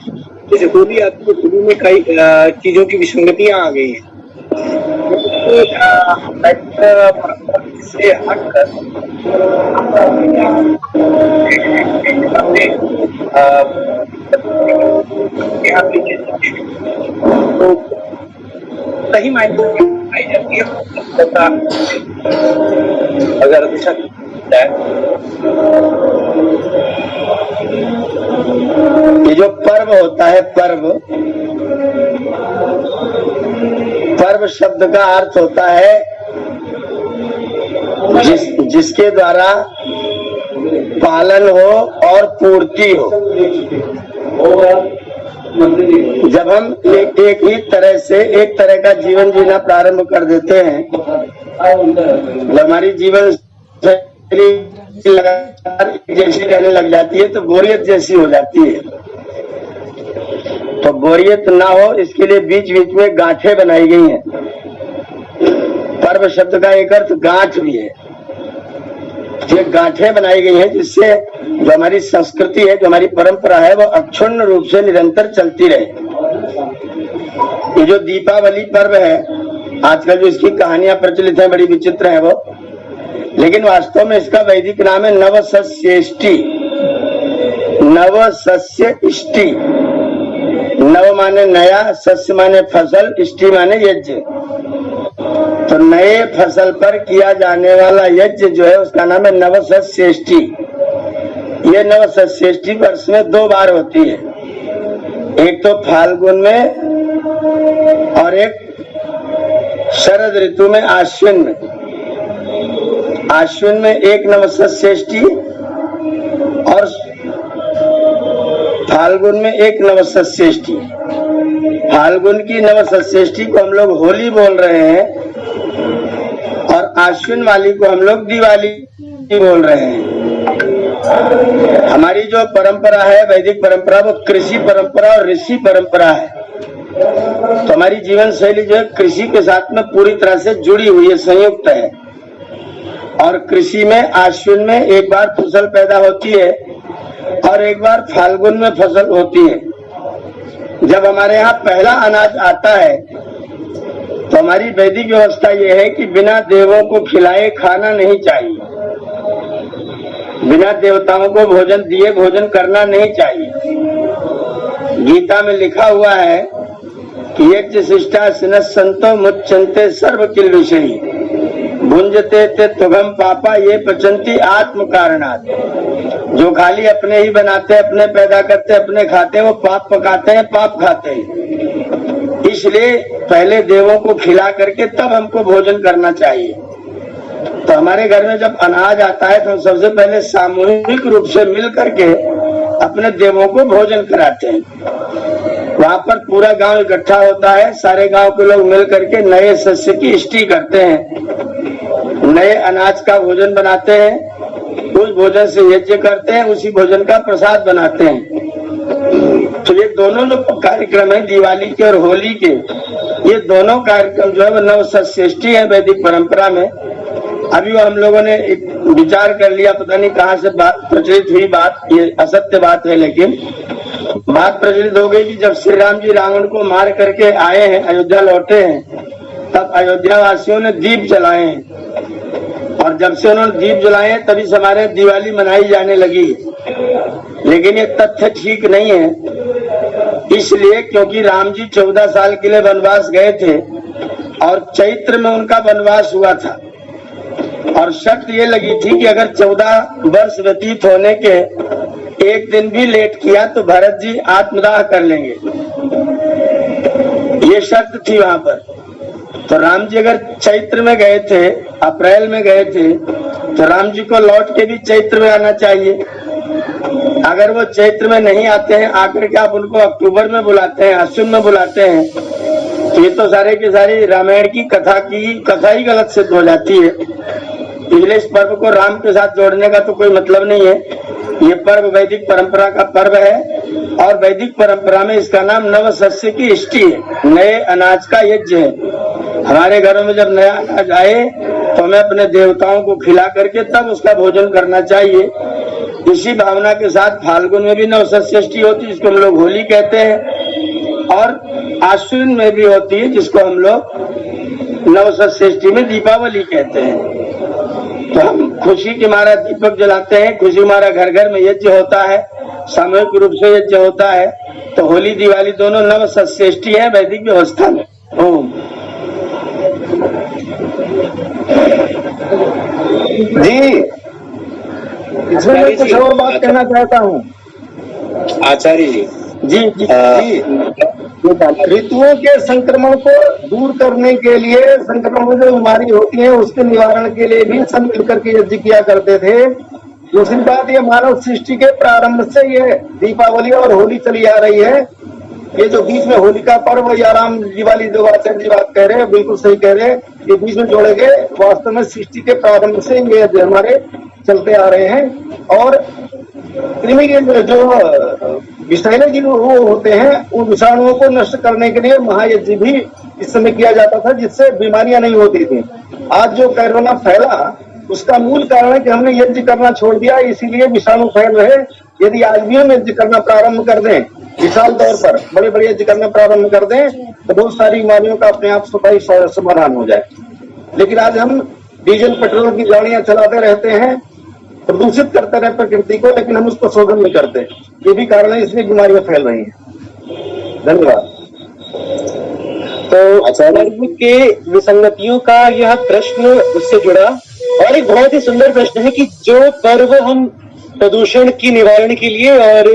जैसे होली आती है, होली में कई चीजों की विसंगतियां आ गई हैं, से हटकर तो सही मायने में आई जाती है अगर अच्छा है। ये जो पर्व होता है, पर्व शब्द का अर्थ होता है जिसके द्वारा पालन हो और पूर्ति हो। जब हम एक ही तरह से एक तरह का जीवन जीना प्रारंभ कर देते हैं, जब हमारी जीवन शैली लगातार जैसी रहने लग जाती है तो बोरियत जैसी हो जाती है। तो बोरियत ना हो इसके लिए बीच बीच में गांठें बनाई गई हैं। पर्व शब्द का एक अर्थ गांठ भी है। ये गांठें बनाई गई हैं जिससे जो हमारी संस्कृति है, जो हमारी परंपरा है, वो अक्षुण्ण रूप से निरंतर चलती रहे। ये जो दीपावली पर्व है, आजकल जो इसकी कहानियां प्रचलित हैं बड़ी विचित्र हैं वो, लेकिन वास्तव में इसका वैदिक नाम है नवसस्येष्टि। नवसस्येष्टि, नव माने नया, सस्य माने फसल, इष्टि माने यज्ञ। तो नए फसल पर किया जाने वाला यज्ञ जो है उसका नाम है नवसस्येष्टि। ये नवसस्येष्टि वर्ष में 2 बार होती है, एक तो फाल्गुन में और एक शरद ऋतु में आश्विन में। आश्विन में एक नवसस्येष्टि और फाल्गुन में एक नवसस्येष्टि। फाल्गुन की नवसस्येष्टि को हम लोग होली बोल रहे हैं और आश्विन वाली को हम लोग दिवाली बोल रहे हैं। हमारी जो परंपरा है, वैदिक परंपरा, वो कृषि परंपरा और ऋषि परंपरा है। तो हमारी जीवन शैली जो है कृषि के साथ में पूरी तरह से जुड़ी हुई है, संयुक्त है। और कृषि में आश्विन में एक बार फसल पैदा होती है और एक बार फाल्गुन में फसल होती है। जब हमारे यहाँ पहला अनाज आता है तो हमारी वैदिक व्यवस्था यह है कि बिना देवों को खिलाए खाना नहीं चाहिए, बिना देवताओं को भोजन दिए भोजन करना नहीं चाहिए। गीता में लिखा हुआ है कि यज्ञ शिष्टा सिनस्संतो मुच्यन्ते सर्व किल विषयी भुंजते ते तुगम पापा ये पचंती आत्म कारणात्। जो खाली अपने ही बनाते, अपने पैदा करते, अपने खाते, वो पाप पकाते हैं, पाप खाते हैं। इसलिए पहले देवों को खिला करके तब हमको भोजन करना चाहिए। तो हमारे घर में जब अनाज आता है तो सबसे पहले सामूहिक रूप से मिल करके अपने देवों को भोजन कराते हैं। वहाँ पर पूरा गांव इकट्ठा होता है, सारे गांव के लोग मिल करके नए शस्य की इष्टि करते हैं, नए अनाज का भोजन बनाते हैं, उस भोजन से यज्ञ करते हैं, उसी भोजन का प्रसाद बनाते हैं। तो ये दोनों जो कार्यक्रम है, दिवाली के और होली के, ये दोनों कार्यक्रम जो है वो नवसस्येष्टि है वैदिक परंपरा में। अभी वो हम लोगों ने एक विचार कर लिया, पता नहीं कहाँ से बात प्रचलित हुई, बात ये असत्य बात है, लेकिन बात प्रचलित हो गई कि जब श्री राम जी रावण को मार करके आए हैं, अयोध्या लौटे हैं, तब अयोध्या वासियों ने दीप जलाए हैं। और जब से उन्होंने दीप जलाए हैं तभी से हमारे दिवाली मनाई जाने लगी। लेकिन ये तथ्य ठीक नहीं है, इसलिए क्योंकि राम जी 14 साल के लिए वनवास गए थे और चैत्र में उनका वनवास हुआ था। और शर्त ये लगी थी कि अगर 14 वर्ष व्यतीत होने के एक दिन भी लेट किया तो भरत जी आत्मदाह कर लेंगे, ये शर्त थी वहां पर। तो राम जी अगर चैत्र में गए थे, अप्रैल में गए थे, तो राम जी को लौट के भी चैत्र में आना चाहिए। अगर वो चैत्र में नहीं आते हैं, आकर के आप उनको अक्टूबर में बुलाते हैं, अश्विन में बुलाते हैं, तो ये तो सारे की सारी रामायण की कथा ही गलत सिद्ध हो जाती है। इसलिए इस पर्व को राम के साथ जोड़ने का तो कोई मतलब नहीं है। ये पर्व वैदिक परंपरा का पर्व है और वैदिक परंपरा में इसका नाम नवसस्य की इष्टि है, नए अनाज का यज्ञ है। हमारे घरों में जब नया अनाज आए तो हमें अपने देवताओं को खिला करके तब उसका भोजन करना चाहिए। इसी भावना के साथ फाल्गुन में भी नवसंष्ठी होती है, जिसको हम लोग होली कहते हैं, और आश्विन में भी होती है, जिसको हम लोग नवसंष्ठी में दीपावली कहते हैं। तो हम खुशी के मारा दीपक जलाते हैं, खुशी मारा घर घर में यज्ञ होता है, सामूहिक रूप से यज्ञ होता है। तो होली दिवाली दोनों नवसंष्ठी है वैदिक व्यवस्था में। ओम जी, इसमें मैं कुछ और बात कहना चाहता हूँ आचार्य जी। जी जी जी, ऋतुओं के संक्रमण को दूर करने के लिए, संक्रमण में जो बीमारी होती है उसके निवारण के लिए भी सब मिलकर के यज्ञ किया करते थे। दूसरी बात, ये मानव सृष्टि के प्रारंभ से ये दीपावली और होली चली आ रही है। ये जो बीच में होली का पर्व या राम दिवाली जो आचार्य जी बात कह रहे हैं, बिल्कुल सही कह रहे हैं, ये बीच में जोड़े गए। वास्तव में सृष्टि के प्रारंभ से ये हमारे चलते आ रहे हैं। और कृमि के जो विषैले जीव वो होते हैं, उन विषाणुओं को नष्ट करने के लिए महायज्ञ भी इस समय किया जाता था, जिससे बीमारियां नहीं होती थी। आज जो कोरोना फैला उसका मूल कारण है कि हमने यज्ञ करना छोड़ दिया, इसीलिए विषाणु फैल रहे। यदि आज भी हम यज्ञ करना प्रारंभ कर दें, विशाल तौर पर बड़े बड़े यज्ञ करना प्रारंभ कर दें, तो बहुत सारी बीमारियों का अपने आप स्वतः समाधान हो जाए। लेकिन आज हम डीजल पेट्रोल की गाड़ियां चलाते रहते हैं, प्रदूषित करते रहे प्रकृति को, लेकिन हम उसको शोधन नहीं करते। ये भी कारण है, इसलिए बीमारियां फैल रही हैं। धन्यवाद। तो पर्व के विसंगतियों का यह प्रश्न उससे जुड़ा, और एक बहुत ही सुंदर प्रश्न है कि जो पर्व हम प्रदूषण की निवारण के लिए और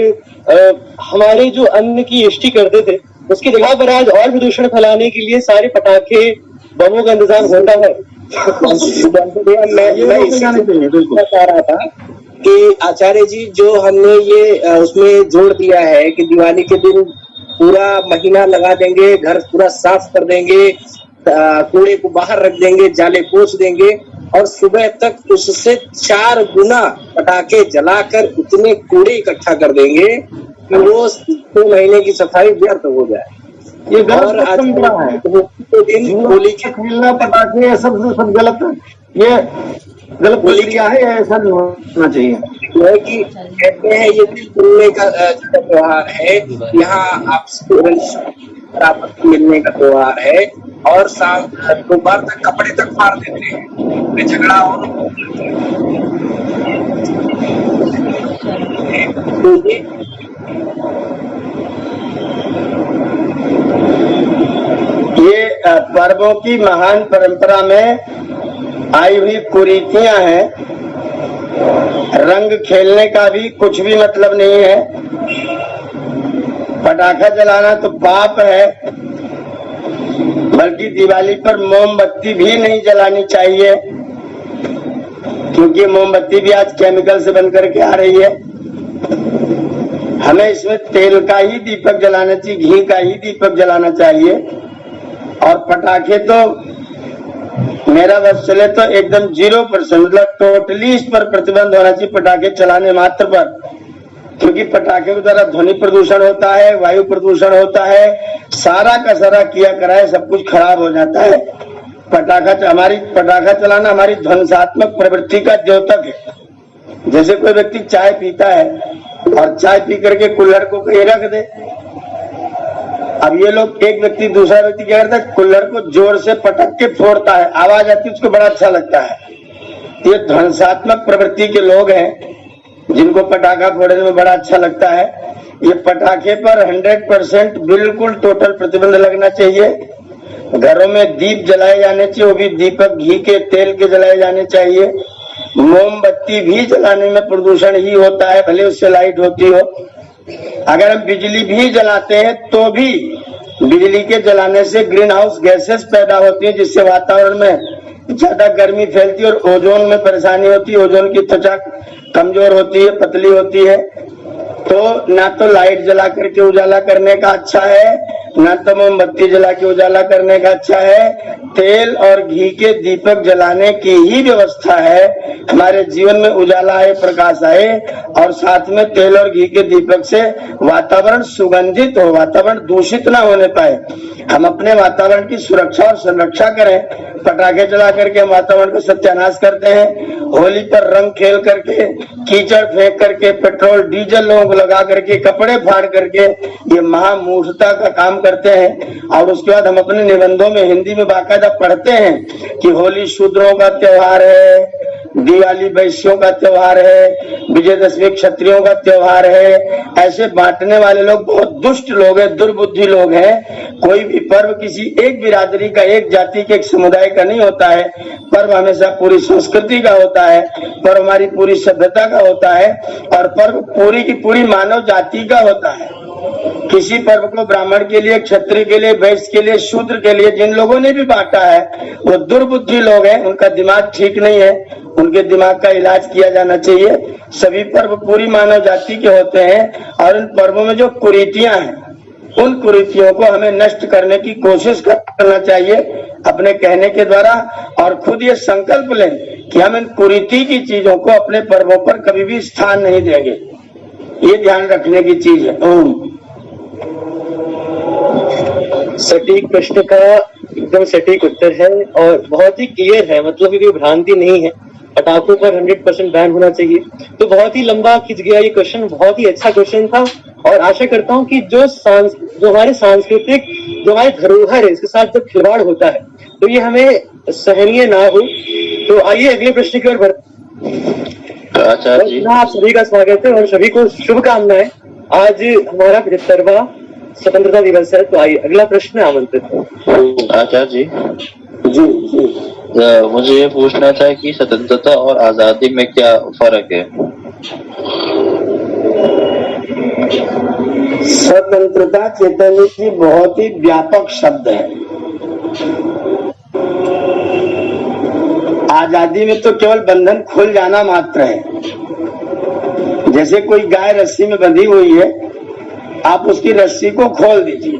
हमारे जो अन्न की इष्टि करते थे, उसकी जगह पर आज और प्रदूषण फैलाने के लिए सारे पटाखे बमों का इंतजाम होता है। मैं चाह रहा था कि आचार्य जी, जो हमने ये उसमें जोड़ दिया है कि दिवाली के दिन पूरा महीना लगा देंगे, घर पूरा साफ कर देंगे, कूड़े को बाहर रख देंगे, जाले पोंछ देंगे, और सुबह तक उससे 4 गुना पटाखे जलाकर उतने कूड़े इकट्ठा कर देंगे कि वो 2 महीने की सफाई व्यर्थ हो जाए। ये गलत परंपरा है। दिन होली के खेलना, पटाखे, ये सब गलत, ये गलत प्रक्रिया है, ऐसा नहीं होना चाहिए। है कि कहते हैं ये दिल खुलने का त्योहार है, यहाँ आपसे मिलने का त्योहार है, और शाम दोपहर तक कपड़े तक फाड़ देते हैं, झगड़ा हो। ये पर्वों की महान परंपरा में आई हुई कुरीतियां हैं। रंग खेलने का भी कुछ भी मतलब नहीं है। पटाखा जलाना तो पाप है, बल्कि दिवाली पर मोमबत्ती भी नहीं जलानी चाहिए, क्योंकि मोमबत्ती भी आज केमिकल से बन करके आ रही है। हमें इसमें तेल का ही दीपक जलाना चाहिए, घी का ही दीपक जलाना चाहिए। और पटाखे तो मेरा बस चले तो एकदम 0%, मतलब टोटली इस पर प्रतिबंध होना चाहिए पटाखे चलाने मात्र पर, क्योंकि पटाखे के द्वारा ध्वनि प्रदूषण होता है, वायु प्रदूषण होता है, सारा का सारा किया कराए सब कुछ खराब हो जाता है। पटाखा चलाना हमारी ध्वंसात्मक प्रवृत्ति का द्योतक है। जैसे कोई व्यक्ति चाय पीता है और चाय पी करके कुल्हड़ को कहीं रख दे, अब ये लोग, एक व्यक्ति दूसरा व्यक्ति क्या करता है, कुल्हड़ को जोर से पटक के फोड़ता है, आवाज आती है, उसको बड़ा अच्छा लगता है। ये ध्वंसात्मक प्रवृत्ति के लोग हैं, जिनको पटाखा फोड़ने में बड़ा अच्छा लगता है। ये पटाखे पर 100% बिल्कुल टोटल प्रतिबंध लगना चाहिए। घरों में दीप जलाए जाने चाहिए, वो भी दीपक घी के, तेल के जलाए जाने चाहिए। मोमबत्ती भी जलाने में प्रदूषण ही होता है, भले उससे लाइट होती हो। अगर हम बिजली भी जलाते हैं तो भी बिजली के जलाने से ग्रीन हाउस गैसेस पैदा होती है, जिससे वातावरण में ज्यादा गर्मी फैलती है और ओजोन में परेशानी होती है। ओजोन की त्वचा कमजोर होती है, पतली होती है। तो ना तो लाइट जला करके उजाला करने का अच्छा है, न तो मोमबत्ती जला के उजाला करने का अच्छा है, तेल और घी के दीपक जलाने की ही व्यवस्था है। हमारे जीवन में उजाला आए, प्रकाश आए, और साथ में तेल और घी के दीपक से वातावरण सुगंधित हो, वातावरण दूषित ना होने पाए। हम अपने वातावरण की सुरक्षा और संरक्षा करें। पटाखे जला करके हम वातावरण को सत्यानाश करते हैं, होली पर रंग खेल करके, कीचड़ फेंक करके, पेट्रोल डीजल लोगों को लगा करके, कपड़े फाड़ करके ये महामूर्खता का काम करते हैं। और उसके बाद हम अपने निबंधों में हिंदी में बाकायदा पढ़ते हैं कि होली शूद्रों का त्योहार है, दिवाली वैश्यों का त्योहार है, विजयदशमी क्षत्रियों का त्योहार है। ऐसे बांटने वाले लोग बहुत दुष्ट लोग हैं, दुर्बुद्धि लोग हैं। कोई भी पर्व किसी एक बिरादरी का, एक जाति के, एक समुदाय का नहीं होता है। पर्व हमेशा पूरी संस्कृति का होता है, पर्व हमारी पूरी सभ्यता का होता है, और पर्व पूरी की पूरी मानव जाति का होता है। किसी पर्व को ब्राह्मण के लिए, क्षत्रिय के लिए, वैश्य के लिए, शूद्र के लिए जिन लोगों ने भी बांटा है वो दुर्बुद्धि लोग हैं, उनका दिमाग ठीक नहीं है, उनके दिमाग का इलाज किया जाना चाहिए। सभी पर्व पूरी मानव जाति के होते हैं, और इन पर्वों में जो कुरीतियां हैं उन कुरीतियों को हमें नष्ट करने की कोशिश करना चाहिए अपने कहने के द्वारा, और खुद ये संकल्प लें कि हम इन कुरीति की चीजों को अपने पर्वों पर कभी भी स्थान नहीं देंगे। ये ध्यान रखने की चीज है। ओम। सटीक प्रश्न का एकदम सटीक उत्तर है और बहुत ही क्लियर है, मतलब कोई भ्रांति नहीं है। पटाखों पर 100% बैन होना चाहिए। तो बहुत ही लंबा खिंच गया ये क्वेश्चन, बहुत ही अच्छा क्वेश्चन था, और आशा करता हूँ कि जो हमारे सांस्कृतिक, जो हमारे धरोहर है, इसके साथ जब खिलवाड़ होता है तो ये हमें सहनीय ना हो। तो आइए अगले प्रश्न की ओर बढ़ते। आचार्य जी, आप सभी का स्वागत है और सभी को शुभकामनाएं। आज हमारा 75वां स्वतंत्रता दिवस है, तो आइए अगला प्रश्न आमंत्रित है। आचार्य जी, जी मुझे ये पूछना था कि स्वतंत्रता और आजादी में क्या फर्क है? स्वतंत्रता चेतन की बहुत ही व्यापक शब्द है। आजादी में तो केवल बंधन खुल जाना मात्र है। जैसे कोई गाय रस्सी में बंधी हुई है, आप उसकी रस्सी को खोल दीजिए,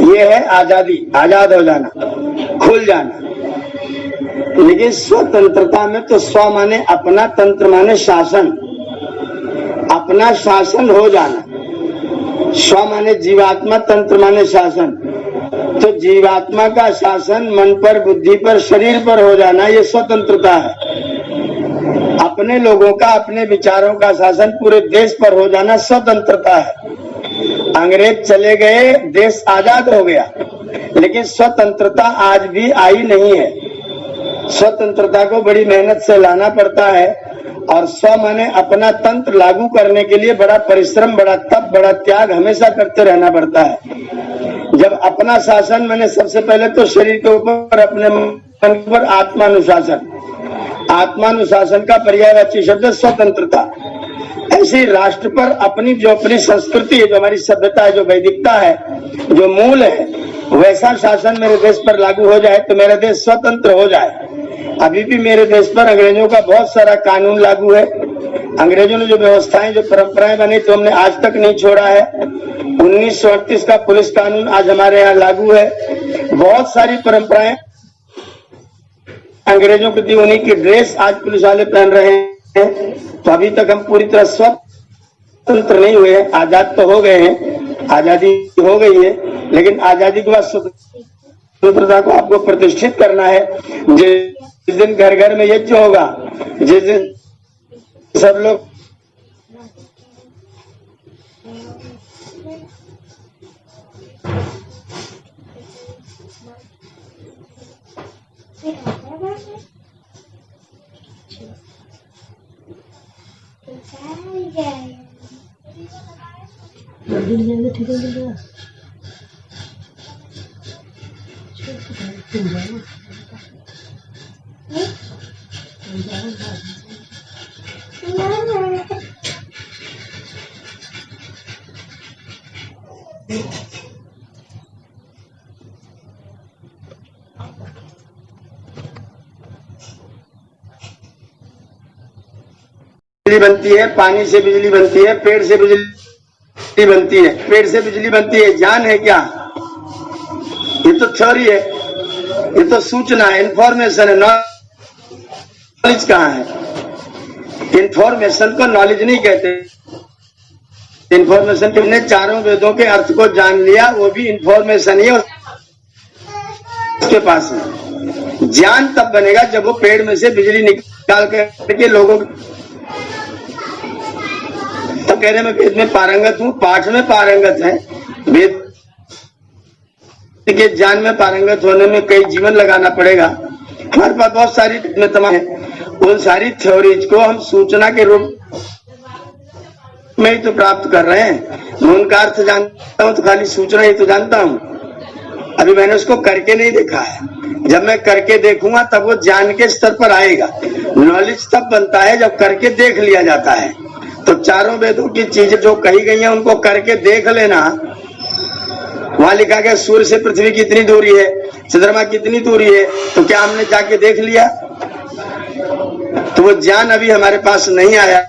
ये है आजादी, आजाद हो जाना, खुल जाना। लेकिन स्वतंत्रता में तो स्व माने अपना, तंत्र माने शासन, अपना शासन हो जाना। स्व माने जीवात्मा, तंत्र माने शासन। तो जीवात्मा का शासन मन पर, बुद्धि पर, शरीर पर हो जाना, ये स्वतंत्रता है। अपने लोगों का, अपने विचारों का शासन पूरे देश पर हो जाना स्वतंत्रता है। अंग्रेज चले गए, देश आजाद हो गया, लेकिन स्वतंत्रता आज भी आई नहीं है। स्वतंत्रता को बड़ी मेहनत से लाना पड़ता है, और स्व माने अपना तंत्र लागू करने के लिए बड़ा परिश्रम, बड़ा तप, बड़ा त्याग हमेशा करते रहना पड़ता है। जब अपना शासन माने सबसे पहले तो शरीर के ऊपर, अपने मन पर आत्मानुशासन, आत्मानुशासन का पर्यायवाची शब्द स्वतंत्रता। ऐसे राष्ट्र पर अपनी जो अपनी संस्कृति है, जो हमारी सभ्यता है, जो वैदिकता है, जो मूल है, वैसा शासन मेरे देश पर लागू हो जाए तो मेरा देश स्वतंत्र हो जाए। अभी भी मेरे देश पर अंग्रेजों का बहुत सारा कानून लागू है। अंग्रेजों ने जो व्यवस्थाएं, जो परंपराएं बनी तो हमने आज तक नहीं छोड़ा है। 1938 का पुलिस कानून आज हमारे यहाँ लागू है। बहुत सारी परंपराएं अंग्रेजों के दी, उन्हीं की ड्रेस आज पुलिस वाले पहन रहे हैं। तो अभी तक हम पूरी तरह स्वतंत्र नहीं हुए हैं। आजाद तो हो गए हैं, आजादी हो गई है, लेकिन आजादी के बाद स्वतंत्रता को आपको प्रतिष्ठित करना है। जिस दिन घर घर में यज्ञ होगा, जिस दिन सब लोग बिजली बनती है, पानी से बिजली बनती है, पेड़ से बिजली बनती है, पेड़ से बिजली बनती है, ज्ञान है क्या? ये तो थ्योरी है, ये तो सूचना है, इंफॉर्मेशन है। नॉलेज कहाँ है? इंफॉर्मेशन को नॉलेज नहीं कहते। इंफॉर्मेशन के हमने चारों वेदों के अर्थ को जान लिया, वो भी इंफॉर्मेशन ही है, उसके पास है। ज्ञान तब बनेगा जब वो पेड़ में से बिजली निकाल करके लोगों तो कह रहे मैं वेद में पारंगत हूँ, पाठ में पारंगत है, वेद के ज्ञान में पारंगत होने में कई जीवन लगाना पड़ेगा। हमारे पास बहुत सारी तमाम है, उन सारी थ्योरीज को हम सूचना के रूप में ही तो प्राप्त कर रहे हैं। मैं उनका अर्थ जानता हूँ तो खाली सूचना ही तो जानता हूँ, अभी मैंने उसको करके नहीं देखा है। जब मैं करके देखूंगा तब वो ज्ञान के स्तर पर आएगा। नॉलेज तब बनता है जब करके देख लिया जाता है। तो चारों वेदों की चीजें जो कही गई हैं उनको करके देख लेना। वहां लिखा गया सूर्य से पृथ्वी कितनी दूरी है, चंद्रमा कितनी दूरी है, तो क्या हमने जाके देख लिया? तो वो ज्ञान अभी हमारे पास नहीं आया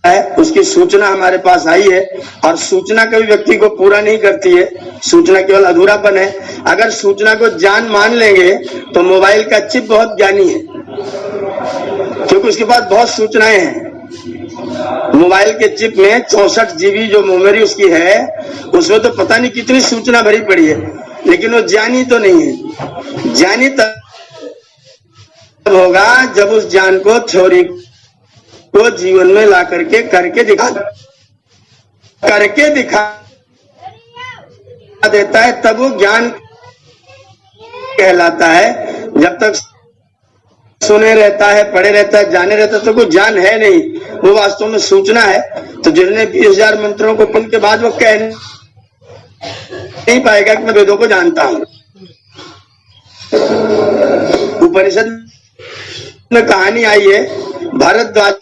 है, उसकी सूचना हमारे पास आई है। और सूचना कभी व्यक्ति को पूरा नहीं करती है, सूचना केवल अधूरापन है। अगर सूचना को ज्ञान मान लेंगे तो मोबाइल का चिप बहुत ज्ञानी है, क्योंकि उसके पास बहुत सूचनाएं हैं। मोबाइल के चिप में 64 GB जो मेमोरी उसकी है, उसमें तो पता नहीं कितनी सूचना भरी पड़ी है, लेकिन वो ज्ञानी तो नहीं है। ज्ञानी तब होगा जब उस ज्ञान को, थ्योरी को जीवन में ला करके करके दिखा देता है, तब वो ज्ञान कहलाता है। जब तक सुने रहता है, पढ़े रहता है, जाने रहता है, तो कोई ज्ञान है नहीं, वो वास्तव में सूचना है। तो जिसने 20,000 मंत्रों को पढ़ने के बाद वो कह नहीं पाएगा कि मैं वेदों को जानता हूं। उपनिषद में कहानी आई है, भारद्वाज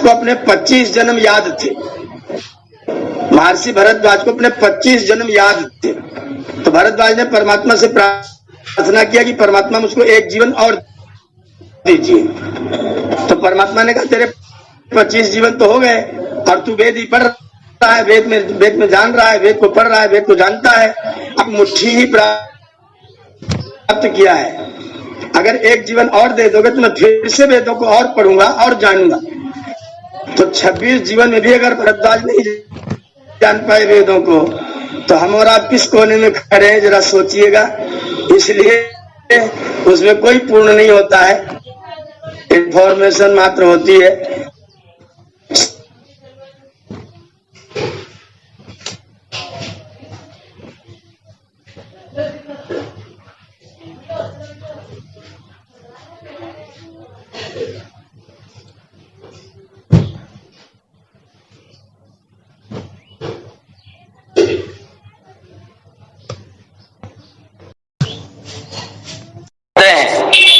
को अपने 25 जन्म याद थे। महर्षि भारद्वाज को अपने 25 जन्म याद थे। तो भारद्वाज ने परमात्मा से प्रार्थना किया कि परमात्मा मुझको एक जीवन और दीजिए। तो परमात्मा ने कहा तेरे 25 जीवन तो हो गए और तू वेद ही पढ़ रहा है, वेद में जान रहा है, वेद को पढ़ रहा है, वेद को जानता है, अब मुट्ठी ही प्राप्त किया है। अगर एक जीवन और दे दोगे तो मैं फिर से वेदों को और पढ़ूंगा और जानूंगा। तो 26 जीवन में भी अगर भारद्वाज नहीं जान पाए वेदों को, तो हम और आप किस कोने में खड़े हैं जरा सोचिएगा। इसलिए उसमें कोई पूर्ण नहीं होता है, इंफॉर्मेशन मात्र होती है।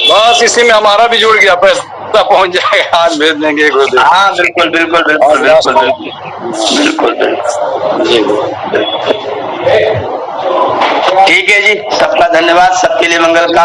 बस इसी में हमारा भी जुड़ गया, पैसा पहुंच जाएगा, आज भेज देंगे। हाँ बिल्कुल बिल्कुल बिल्कुल बिल्कुल बिल्कुल बिल्कुल। ठीक है जी, सबका धन्यवाद, सबके लिए मंगल काम।